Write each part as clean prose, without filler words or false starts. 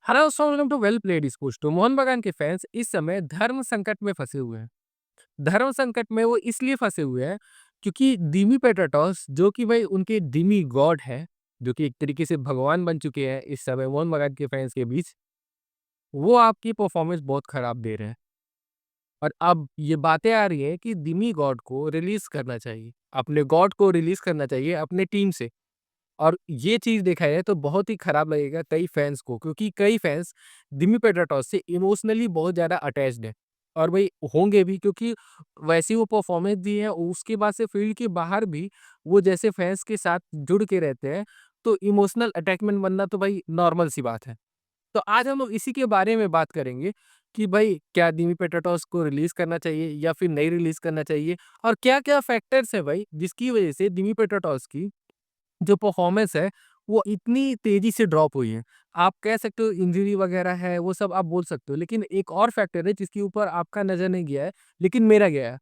Hello welcome to Well Played Sports two. Mohun Bagan के fans इस समय धर्म संकट में फंसे हुए हैं। धर्म संकट में वो इसलिए फंसे हुए हैं क्योंकि दिमी पेट्राटॉस जो कि भाई उनके दिमी गॉड है, जो कि एक तरीके से भगवान बन चुके हैं इस समय मोहन बागान के फैंस के बीच, वो आपकी परफॉर्मेंस बहुत खराब दे रहे हैं। और अब ये बातें आ रही है कि दिमी गॉड को रिलीज करना चाहिए, अपने गॉड को रिलीज करना चाहिए अपने टीम से। और ये चीज़ देखा जाए तो बहुत ही खराब लगेगा कई फैन्स को, क्योंकि कई फैन्स दिमी पेट्राटॉस से इमोशनली बहुत ज़्यादा अटैच्ड हैं। और वही होंगे भी, क्योंकि वैसी वो परफॉर्मेंस दी है, उसके बाद से फील्ड के बाहर भी वो जैसे फैन्स के साथ जुड़ के रहते हैं, तो इमोशनल अटैचमेंट बनना तो भाई नॉर्मल सी बात है। तो आज हम लोग इसी के बारे में बात करेंगे कि भाई क्या दिमी पेट्राटॉस को रिलीज़ करना चाहिए या फिर नहीं रिलीज़ करना चाहिए, और क्या-क्या फैक्टर्स हैं भाई जिसकी वजह से दिमी पेट्राटॉस की जो परफॉर्मेंस है, वो इतनी तेज़ी से ड्रॉप हुई है। आप कह सकते हो इंजरी वगैरह है, वो सब आप बोल सकते हो, लेकिन एक और फैक्टर है जिसके ऊपर आपका नज़र नहीं गया है, लेकिन मेरा गया है।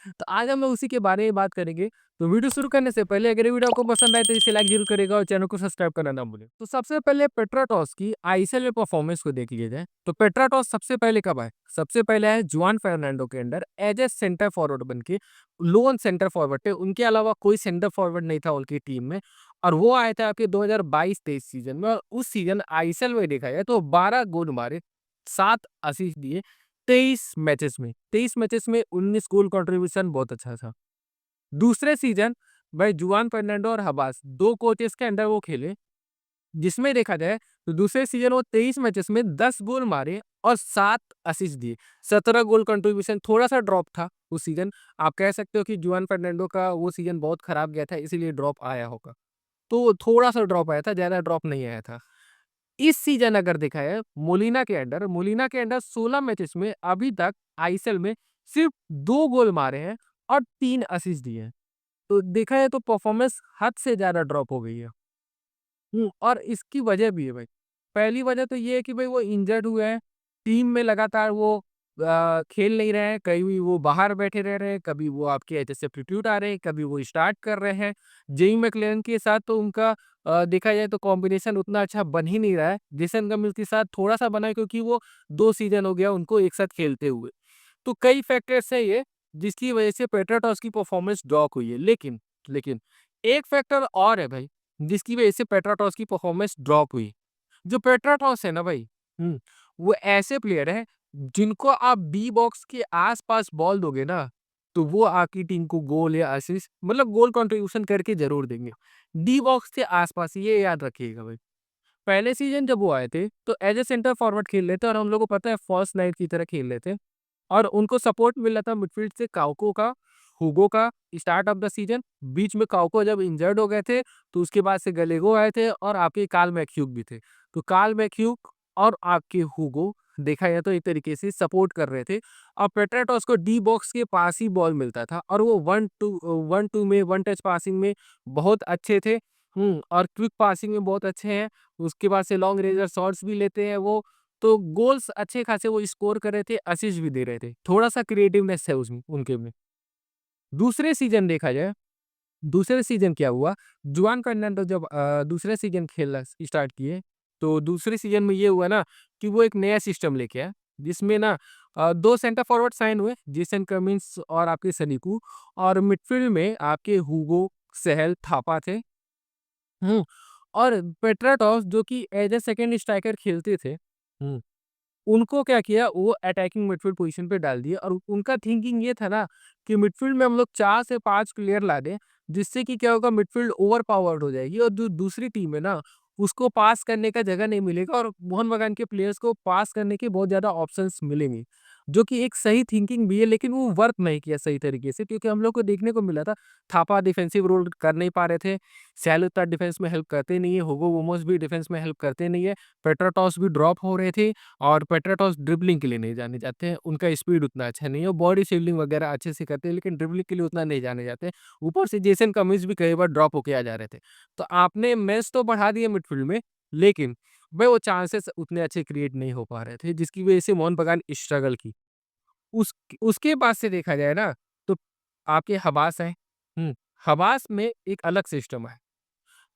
तो आज हम लोग उसी के बारे में बात करेंगे। तो वीडियो शुरू करने से पहले अगर ये वीडियो आपको पसंद आए तो इसे लाइक ज़रूर करिएगा और चैनल को सब्सक्राइब करना ना भूलें। तो सबसे पहले पेट्राटॉस की आईएसएल में परफॉर्मेंस को देख लिया जाए। तो पेट्राटॉस सबसे पहले कब आए? सबसे पहले आए जुआन फर्नांडो के under as a centre forward बन के। लोन सेंटर फॉरवर्ड थे, उनके अलावा कोई सेंटर फॉरवर्ड नहीं था उनकी टीम में। और वो आए थे आपके 2022-23 सीजन में, और उस सीजन आईएसएल में देखा जाए तो 12 गोल मारे, 7 असिस्ट दिए 23 मैचेस में 19 गोल कंट्रीब्यूशन बहुत अच्छा था। दूसरे सीजन भाई जुआन फर्नांडो और हबास 2 कोचेस के अंडर वो खेले, जिसमें देखा जाए तो दूसरे सीजन वो 23 मैचेस में 10 गोल मारे और 7 असिस्ट दिए। 17 गोल कंट्रीब्यूशन, थोड़ा-सा ड्रॉप था उस सीजन। आप कह सकते हो कि जुआन फर्नांडो का वो सीजन बहुत खराब गया था, इसीलिए ड्रॉप आया होगा। तो थोड़ा-सा ड्रॉप आया था, ज़्यादा ड्रॉप नहीं आया था। इस सीजन अगर देखा है मोलिना के अंडर 16 मैचेस में अभी तक आईएसएल में सिर्फ 2 गोल मारे हैं और 3 असिस्ट दिए हैं। तो देखा जाए तो परफॉर्मेंस हद से ज़्यादा ड्रॉप हो गई है। और इसकी वजह भी है भाई। पहली वजह तो ये है कि भाई वो इंजर्ड हुए हैं, टीम में लगातार वो खेल नहीं रहे हैं, कभी वो बाहर बैठे रह रहे हैं, कभी वो आपके एज ए सब्स्टिट्यूट आ रहे हैं, कभी वो स्टार्ट कर रहे हैं। जेई मैकलेलन के साथ तो उनका देखा जाए तो कॉम्बिनेशन उतना अच्छा बन ही नहीं रहा है। जेसन गमिल के साथ थोड़ा-सा बना है, क्योंकि वो 2 सीज़न हो गया उनको एक साथ खेलते हुए। तो कई फैक्टर्स हैं ये, जिसकी वजह से पेट्राटॉस की परफॉर्मेंस ड्रॉप हुई है। लेकिन एक फैक्टर और है भाई, जिसकी वजह से पेट्राटॉस की परफॉर्मेंस ड्रॉप हुई। जो पेट्राटॉस है ना भाई, वो ऐसे प्लेयर है जिनको आप बी बॉक्स के आस-पास बॉल दोगे ना, तो वो आपकी टीम को गोल या असिस्ट, मतलब गोल कंट्रीब्यूशन करके ज़रूर देंगे। डी बॉक्स के आस-पास, ये याद रखिएगा भाई। पहले सीज़न जब वो आए थे, तो एज़ अ सेंटर फॉरवर्ड खेल रहे थे, और हम लोग को पता है फर्स्ट नाइन की तरह खेल रहे थे। और उनको सपोर्ट मिल रहा था मिडफील्ड से काउको का, हुगो का, स्टार्ट ऑफ द सीजन। बीच में काउको जब इंजर्ड हो गए थे, तो उसके बाद से गलेगो आए थे और आपके कार्ल मैक्यूग भी थे। तो कार्ल मैक्यूग और आपके हुगो देखा जाए तो एक तरीके से सपोर्ट कर रहे थे, और पेट्राटॉस को डी बॉक्स के पास ही बॉल मिलता था, और वो 1-2 में वन टच पासिंग में बहुत अच्छे थे। और क्विक पासिंग में बहुत अच्छे हैं। उसके बाद से लॉन्ग रेंजर शॉट्स भी लेते हैं वो। तो गोल्स अच्छे खासे वो स्कोर कर रहे थे, असिस्ट भी दे रहे थे। थोड़ा-सा क्रिएटिवनेस है उसमें उनके में। दूसरे सीज़न देखा जाए, दूसरे सीज़न क्या हुआ, जुआन फर्नांडो जब दूसरे सीज़न खेलना स्टार्ट किए, तो दूसरे सीज़न में ये हुआ ना कि वो एक नया सिस्टम लेके आए, जिसमें ना 2 सेंटर फॉरवर्ड साइन हुए, जेसन कमिंस और आपके सनीकू, और मिडफील्ड में आपके हुगो, सहल, थापा थे। हुँ, और पेट्राटॉस जो कि एज़ अ सेकंड स्ट्राइकर खेलते थे। उनको क्या किया, वो अटैकिंग मिडफील्ड पोजीशन पे डाल दिया, और उनका थिंकिंग ये था ना कि मिडफील्ड में हम लोग 4 से 5 प्लेयर ला दें, जिससे कि क्या होगा, मिडफील्ड ओवर पावर्ड हो जाएगी, और जो दूसरी टीम है ना, उसको पास करने का जगह नहीं मिलेगा, और मोहन बगान के प्लेयर्स को पास करने के बहुत ज़्यादा ऑप्शंस मिलेंगे। जो कि एक सही थिंकिंग भी है, लेकिन वो वर्क नहीं किया सही तरीके से, क्योंकि हम लोग को देखने को मिला था थापा डिफेंसिव रोल कर नहीं पा रहे थे, सैल उतना डिफेंस में हेल्प करते नहीं है, हुगो मोमोस भी डिफेंस में हेल्प करते नहीं है, पेट्राटॉस भी ड्रॉप हो रहे थे, और पेट्राटॉस ड्रिबलिंग के लिए नहीं जाने जाते हैं, उनका स्पीड उतना अच्छा नहीं है, वो बॉडी शील्डिंग वगैरह अच्छे से करते हैं, लेकिन ड्रिबलिंग के लिए उतना नहीं जाने जाते हैं। ऊपर से जेसन कमिंस भी कई बार ड्रॉप होके आ जा रहे थे। तो आपने मैच तो बढ़ा दिए मिडफील्ड में, लेकिन भाई वो चांसेस उतने अच्छे क्रिएट नहीं हो पा रहे थे, जिसकी वजह से मोहन बगान स्ट्रगल की। उस उसके बाद से देखा जाए ना, तो आपके हबास हैं। हुँ, हबास में एक अलग सिस्टम है।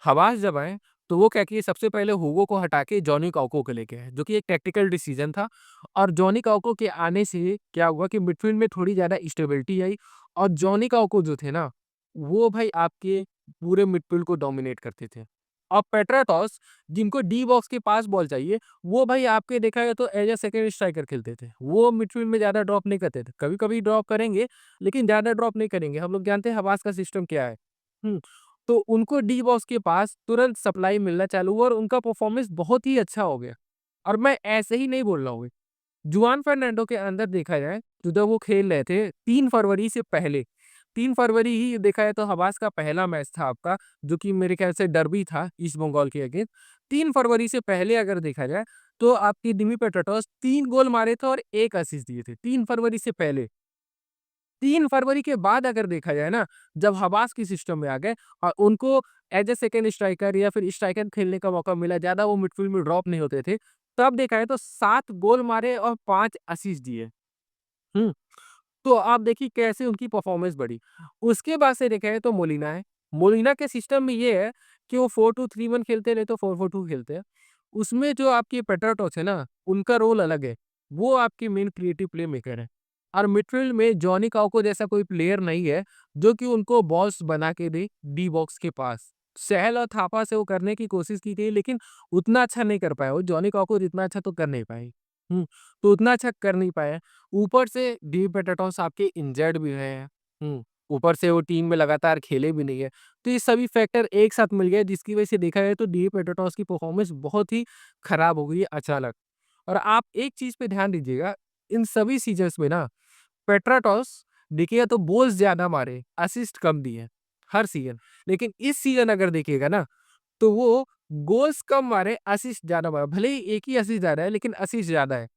हवास जब आए, तो वो क्या किए सबसे पहले हुगो को हटा के जॉनी काउको को लेके आए, जो कि एक टैक्टिकल डिसीजन था। और जॉनी काउको के आने से क्या हुआ कि मिडफील्ड में थोड़ी ज़्यादा स्टेबिलिटी आई और जॉनी काउको जो थे ना, वो भाई आपके पूरे मिडफील्ड को डोमिनेट करते थे। और पेट्राटॉस जिनको डी बॉक्स के पास बॉल चाहिए, वो भाई आपके देखा जाए तो एज़ अ सेकंड स्ट्राइकर खेलते थे। वो मिडफील्ड में ज़्यादा ड्रॉप नहीं करते थे। कभी-कभी ड्रॉप करेंगे, लेकिन ज़्यादा ड्रॉप नहीं करेंगे। हम लोग जानते हैं हवास का सिस्टम क्या है। हुँ। तो उनको डी बॉक्स के पास तुरंत सप्लाई मिलना चालू हुआ और उनका परफॉर्मेंस बहुत ही अच्छा हो गया। और मैं ऐसे ही नहीं बोल रहा हूँ। जुआन फर्नांडो के अंदर देखा जाए, तो जब वो खेल रहे थे 3 फरवरी से पहले, 3 फरवरी ही देखा जाए तो हवास का पहला मैच था आपका, जो कि मेरे ख्याल से डर्बी था ईस्ट बंगाल के अगेंस्ट। 3 फरवरी से पहले अगर देखा जाए, तो आपकी दिमी पेट्राटॉस 3 गोल मारे थे और 1 असिस्ट दिए थे, 3 फरवरी से पहले। 3 फरवरी के बाद अगर देखा जाए ना, जब हबास के सिस्टम में आ गए और उनको एज़ अ सेकंड स्ट्राइकर या फिर स्ट्राइकर खेलने का मौका मिला, ज़्यादा वो मिडफील्ड में ड्रॉप नहीं होते थे। तब देखा जाए तो 7 गोल मारे और 5 असिस्ट दिए। हुँ। तो आप देखिए कैसे उनकी परफॉर्मेंस बढ़ी। उसके बाद से देखा जाए तो मोलिना है। मोलिना के सिस्टम में ये है कि वो 4-2-3-1 खेलते नहीं तो 4-4-2 खेलते हैं। उसमें जो आपकी पेट्राटॉस है ना, उनका रोल अलग है। वो आपके मेन क्रिएटिव प्ले मेकर हैं। और मिडफील्ड में जॉनी काउको जैसा कोई प्लेयर नहीं है, जो कि उनको बॉल्स बना के दे डी बॉक्स के पास। सहल और थापा से वो करने की कोशिश की थी, लेकिन उतना अच्छा नहीं कर पाए वो। जॉनी काउको जितना अच्छा तो कर नहीं पाए। हुँ, तो उतना अच्छा कर नहीं पाए। ऊपर से डी पेटाटॉस आपके इंजर्ड भी रहे हैं। ऊपर से वो टीम में लगातार खेले भी नहीं है। तो ये सभी फैक्टर एक साथ मिल गए, जिसकी वजह से देखा जाए तो डी पेटाटॉस की परफॉर्मेंस बहुत ही खराब हो गई है अचानक। और आप एक चीज़ पे ध्यान दीजिएगा, इन सभी सीज़न्स में ना पेट्राटॉस देखिएगा तो गोल्स ज़्यादा मारे, असिस्ट कम दिए, हर सीज़न। लेकिन इस सीज़न अगर देखिएगा ना, तो वो गोल्स कम मारे, असिस्ट ज़्यादा मारे। भले ही एक ही असिस्ट ज़्यादा है, लेकिन असिस्ट ज़्यादा है।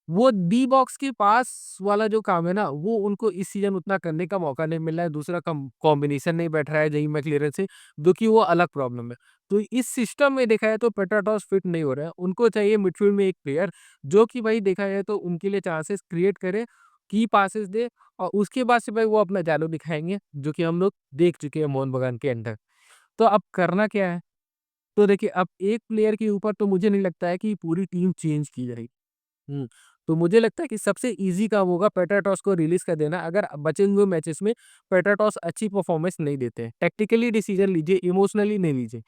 वो डी बॉक्स के पास वाला जो काम है ना, वो उनको इस सीज़न उतना करने का मौका नहीं मिल रहा है। दूसरा कॉम्बिनेशन नहीं बैठ रहा है जेई मैकलेरन से, जो कि वो अलग प्रॉब्लम है। तो इस सिस्टम में देखा जाए तो पेट्राटॉस फिट नहीं हो रहा है। उनको चाहिए मिडफील्ड में एक प्लेयर, जो कि भाई देखा जाए तो उनके लिए चांसेस क्रिएट करे, की पासेस दे और उसके बाद से भाई वो अपना जादू दिखाएँगे, जो कि हम लोग देख चुके हैं मोहन बगान के अंदर। तो अब करना क्या है? तो देखिए, अब एक प्लेयर के ऊपर तो मुझे नहीं लगता है कि पूरी टीम चेंज की जाएगी। हुँ। तो मुझे लगता है कि सबसे ईज़ी काम होगा पेट्राटॉस को रिलीज़ कर देना, अगर बचे हुए मैचेस में पेट्राटॉस अच्छी परफॉर्मेंस नहीं देते हैं। टैक्टिकली डिसीजन लीजिए, इमोशनली नहीं लीजिए।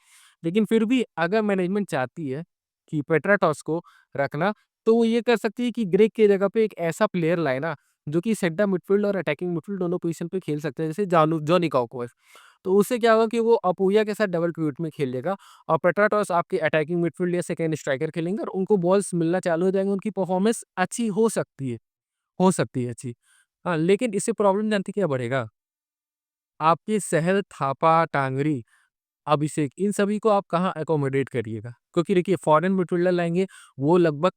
लेकिन फिर भी अगर मैनेजमेंट चाहती है कि पेट्राटॉस को रखना, तो वो ये कर सकती है कि ग्रेग की जगह पे एक ऐसा प्लेयर लाए ना, जो कि सेंटर मिडफील्ड और अटैकिंग मिडफील्ड दोनों पोज़ीशन पे खेल सकते हैं, जैसे जॉनी काउको है। तो उससे क्या होगा कि वो अपूया के साथ डबल पिवट में खेल लेगा और पेट्राटॉस आपके अटैकिंग मिडफील्ड या सेकंड स्ट्राइकर खेलेंगे और उनको बॉल्स मिलना चालू हो जाएँगे, उनकी परफॉर्मेंस अच्छी हो सकती है अच्छी। हाँ, लेकिन इससे प्रॉब्लम जानते क्या बढ़ेगा? आपके सहल, थापा, टांगरी, अभिषेक इन सभी को आप कहाँ अकोमोडेट करिएगा? क्योंकि देखिए फॉरेन मिडफील्डर लाएँगे, वो लगभग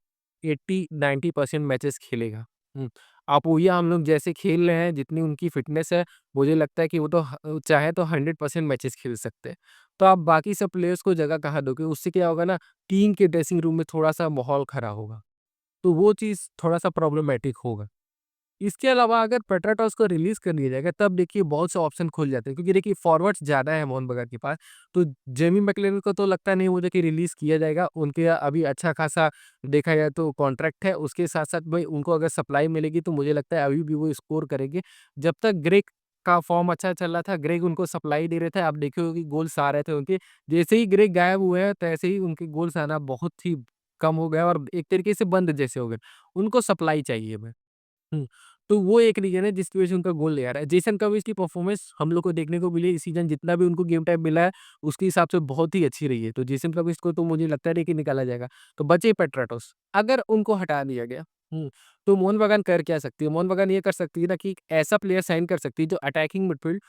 80-90% मैचेस खेलेगा। हुँ, अपूया हम लोग जैसे खेल रहे हैं, जितनी उनकी फ़िटनेस है, मुझे लगता है कि वो तो चाहे तो 100% मैचेस खेल सकते हैं। तो आप बाकी सब प्लेयर्स को जगह कहाँ दोगे? उससे क्या होगा ना, टीम के ड्रेसिंग रूम में थोड़ा-सा माहौल खराब होगा। तो वो चीज़ थोड़ा-सा प्रॉब्लमैटिक होगा। इसके अलावा अगर पेट्राटॉस को रिलीज़ कर दिया जाएगा, तब देखिए बहुत से ऑप्शन खुल जाते हैं, क्योंकि देखिए फॉरवर्ड्स ज़्यादा है मोहन बगान के पास। तो जेमी मैकलेलन को तो लगता नहीं मुझे कि रिलीज़ किया जाएगा। उनके अभी अच्छा खासा देखा जाए तो कॉन्ट्रैक्ट है। उसके साथ-साथ भाई उनको अगर सप्लाई मिलेगी तो मुझे लगता है अभी भी वो स्कोर करेंगे। जब तक ग्रेग का फॉर्म अच्छा चल रहा था, ग्रेग उनको सप्लाई दे रहे थे। आप देखे होंगे गोल्स आ रहे थे उनके। जैसे ही ग्रेग गायब हुए हैं, तैसे ही उनके गोल्स आना बहुत ही कम हो गया और एक तरीके से बंद जैसे हो गए। उनको सप्लाई चाहिए अब। हुँ, तो वो एक रीज़न है जिसकी वज़ह से उनका गोल नहीं आ रहा है। जेसन कमिंस की परफ़ॉर्मेंस हम लोग को देखने को मिली इस सीज़न, जितना भी उनको गेम टाइम मिला है, उसके हिसाब से बहुत ही अच्छी रही है। तो जेसन कमिंस को तो मुझे लगता नहीं कि निकाला जाएगा। तो बचे पेट्राटोस, अगर उनको हटा दिया गया, तो मोहन बागान कर क्या सकती है? मोहन बागान ये कर सकती है ना कि एक ऐसा प्लेयर साइन कर सकती है जो अटैकिंग मिडफ़ील्ड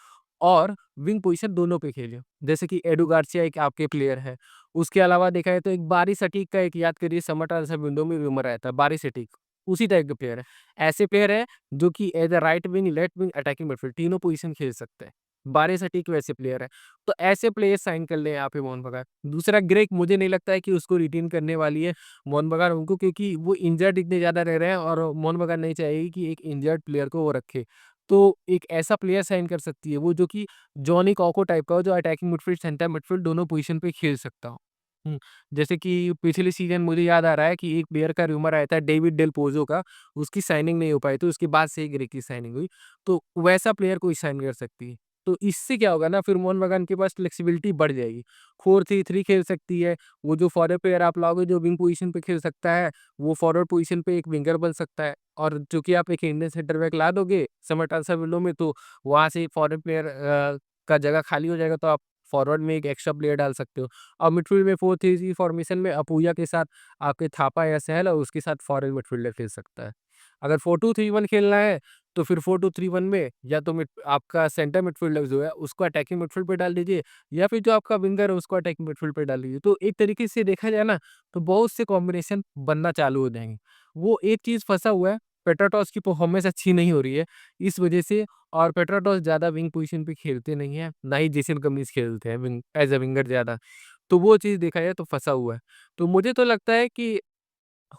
और विंग पोज़ीशन दोनों पे खेले। जैसे कि एडू गार्सिया एक आपके प्लेयर है। उसके अलावा देखा जाए तो एक बारी सटीक का एक याद करिए, समर ऐसा विंडो में रूमर आया था, बारी सटीक, उसी टाइप के प्लेयर है। ऐसे प्लेयर हैं जो कि as a right wing, left wing, attacking midfield तीनों पोज़ीशन खेल सकते हैं। बारिश सटीक वैसे प्लेयर हैं। तो ऐसे प्लेयर साइन कर लें यहाँ पे मोहन बगान। दूसरा ग्रेग मुझे नहीं लगता है कि उसको रिटेन करने वाली है मोहन बगान उनको, क्योंकि वो इंजर्ड इतने ज़्यादा रह रहे हैं और मोहन बगान नहीं चाहेगी कि एक इंजर्ड प्लेयर को वो रखे। तो एक ऐसा प्लेयर साइन कर सकती है वो, जो कि जॉनी कॉको टाइप का हो, जो अटैकिंग मिडफील्ड, सेंटर मिडफील्ड दोनों पोज़ीशन पे खेल सकता हो। हुँ, जैसे कि पिछले सीज़न मुझे याद आ रहा है कि एक प्लेयर का रूमर आया था डेविड डेल पोज़ो का, उसकी साइनिंग नहीं हो पाई थी, उसके बाद से ही ग्रे की साइनिंग हुई। तो वैसा प्लेयर कोई साइन कर सकती है। तो इससे क्या होगा ना फिर मोहन बगान के पास फ्लेक्सिबिलिटी बढ़ जाएगी। 4-3-3 खेल सकती है, वो जो फॉरवर्ड प्लेयर आप लाओगे जो विंग पोज़ीशन पे खेल सकता है, वो फॉरवर्ड पोज़ीशन पे एक विंगर बन सकता है। और चूँकि आप एक इंडियन सेंटर बैक ला दोगे समर ट्रांसफर विंडो में तो वहाँ से फॉरवर्ड प्लेयर का जगह खाली हो जाएगा तो आप फॉरवर्ड में एक एक्स्ट्रा प्लेयर डाल सकते हो। और मिडफ़ील्ड में 4-3-3 फॉर्मेशन में अपूया के साथ आपके थापा या सहल और उसके साथ फॉरेन मिडफ़ील्डर खेल सकता है। अगर 4-2-3-1 खेलना है, तो फिर 4-2-3-1 में या तो मिड आपका सेंटर मिडफ़ील्डर जो है उसको अटैकिंग मिडफ़ील्ड पे डाल दीजिए या फिर जो आपका विंगर है उसको अटैकिंग मिडफ़ील्ड पे डाल दीजिए। तो एक तरीके से देखा जाए ना, तो बहुत से कॉम्बिनेशन बनना चालू हो जाएँगे। वो एक चीज़ फँसा हुआ है, पेट्राटॉस की परफ़ॉर्मेंस अच्छी नहीं हो रही है, इस वजह से और पेट्राटॉस ज़्यादा विंग पोज़ीशन पे खेलते नहीं हैं, ना ही जेसन कमिंस खेलते हैं विंग एज़ अ विंगर ज़्यादा। तो वो चीज़ देखा जाए तो फँसा हुआ है। तो मुझे तो लगता है कि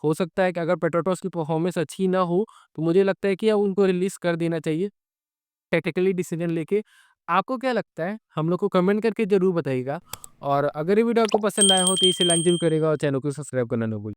हो सकता है कि अगर पेट्राटॉस की परफ़ॉर्मेंस अच्छी ना हो, तो मुझे लगता है कि अब उनको रिलीज़ कर देना चाहिए, टैक्टिकली डिसीज़न लेके। आपको क्या लगता है? हम लोग को कमेंट करके ज़रूर बताइएगा और अगर ये वीडियो आपको पसंद आया हो तो इसे लाइक ज़रूर करिएगा और चैनल को सब्सक्राइब करना ना भूलिए।